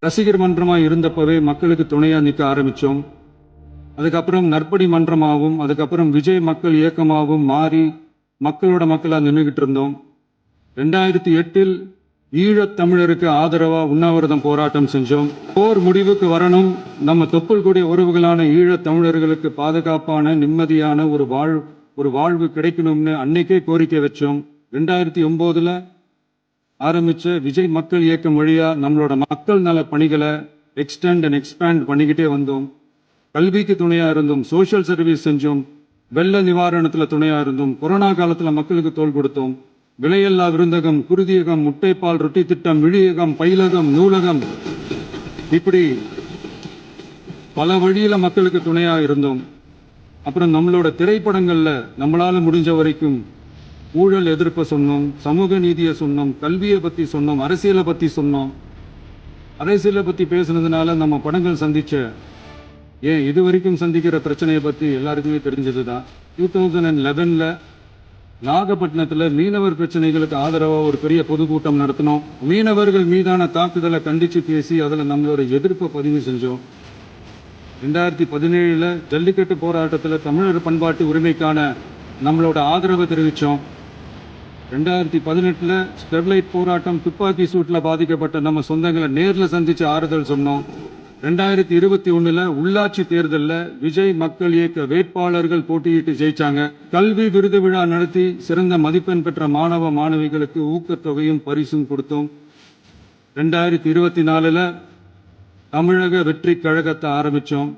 ரசிகர் மன்றமாக இருந்தப்பவே மக்களுக்கு துணையாக நிற்க ஆரம்பித்தோம். அதுக்கப்புறம் நற்பணி மன்றமாகவும் அதுக்கப்புறம் விஜய் மக்கள் இயக்கமாகவும் மாறி மக்களோட மக்களாக நின்றுகிட்டு இருந்தோம். 2008 ஈழத் தமிழருக்கு ஆதரவாக உண்ணாவிரதம் போராட்டம் செஞ்சோம். போர் முடிவுக்கு வரணும், நம்ம தொப்புள் கூடிய உறவுகளான ஈழத் தமிழர்களுக்கு பாதுகாப்பான நிம்மதியான ஒரு வாழ்வு கிடைக்கணும்னு அன்னைக்கே கோரிக்கை வச்சோம். 2009 ஆரம்பிச்ச விஜய் மக்கள் இயக்கம் வழியா நம்மளோட மக்கள் நல பணிகளை எக்ஸ்டெண்ட் அண்ட் எக்ஸ்பேண்ட் பண்ணிக்கிட்டே வந்தோம். கல்விக்கு துணையா இருந்தோம், சோஷியல் சர்வீஸ் செஞ்சோம், வெள்ள நிவாரணத்துல துணையா இருந்தோம், கொரோனா காலத்துல மக்களுக்கு தோள் கொடுத்தோம். விலையில்லா விருந்தகம், குருதியகம், முட்டைப்பால் ரொட்டி திட்டம், விழியகம், பயிலகம், நூலகம், இப்படி பல வழியில மக்களுக்கு துணையா இருந்தோம். அப்புறம் நம்மளோட திரைப்படங்கள்ல நம்மளால முடிஞ்ச வரைக்கும் ஊழல் எதிர்ப்பை சொன்னோம், சமூக நீதியை சொன்னோம், கல்வியை பத்தி சொன்னோம், அரசியலை பத்தி சொன்னோம். அரசியலை பத்தி பேசுனதுனால நம்ம படங்கள் சந்திச்ச இது வரைக்கும் சந்திக்கிற பிரச்சனையை பத்தி எல்லாருக்குமே தெரிஞ்சதுதான். 2011 நாகப்பட்டினத்தில் மீனவர் பிரச்சனைகளுக்கு ஆதரவாக ஒரு பெரிய பொதுக்கூட்டம் நடத்தினோம். மீனவர்கள் மீதான தாக்குதலை கண்டித்து பேசி அதில் நம்மளோட எதிர்ப்பை பதிவு செஞ்சோம். 2017 ஜல்லிக்கட்டு போராட்டத்தில் தமிழர் பண்பாட்டு உரிமைக்கான நம்மளோட ஆதரவை தெரிவித்தோம். 2018 ஸ்டெர்லைட் போராட்டம், துப்பாக்கி சூட்டில் பாதிக்கப்பட்ட நம்ம சொந்தங்களை நேரில் சந்தித்து ஆறுதல் சொன்னோம். 2021 உள்ளாட்சி தேர்தலில் விஜய் மக்கள் இயக்க வேட்பாளர்கள் போட்டியிட்டு ஜெயிச்சாங்க. கல்வி விருது விழா நடத்தி சிறந்த மதிப்பெண் பெற்ற மாணவ மாணவிகளுக்கு ஊக்கத்தொகையும் பரிசும் கொடுத்தோம். 2024 தமிழக வெற்றி கழகத்தை ஆரம்பித்தோம்.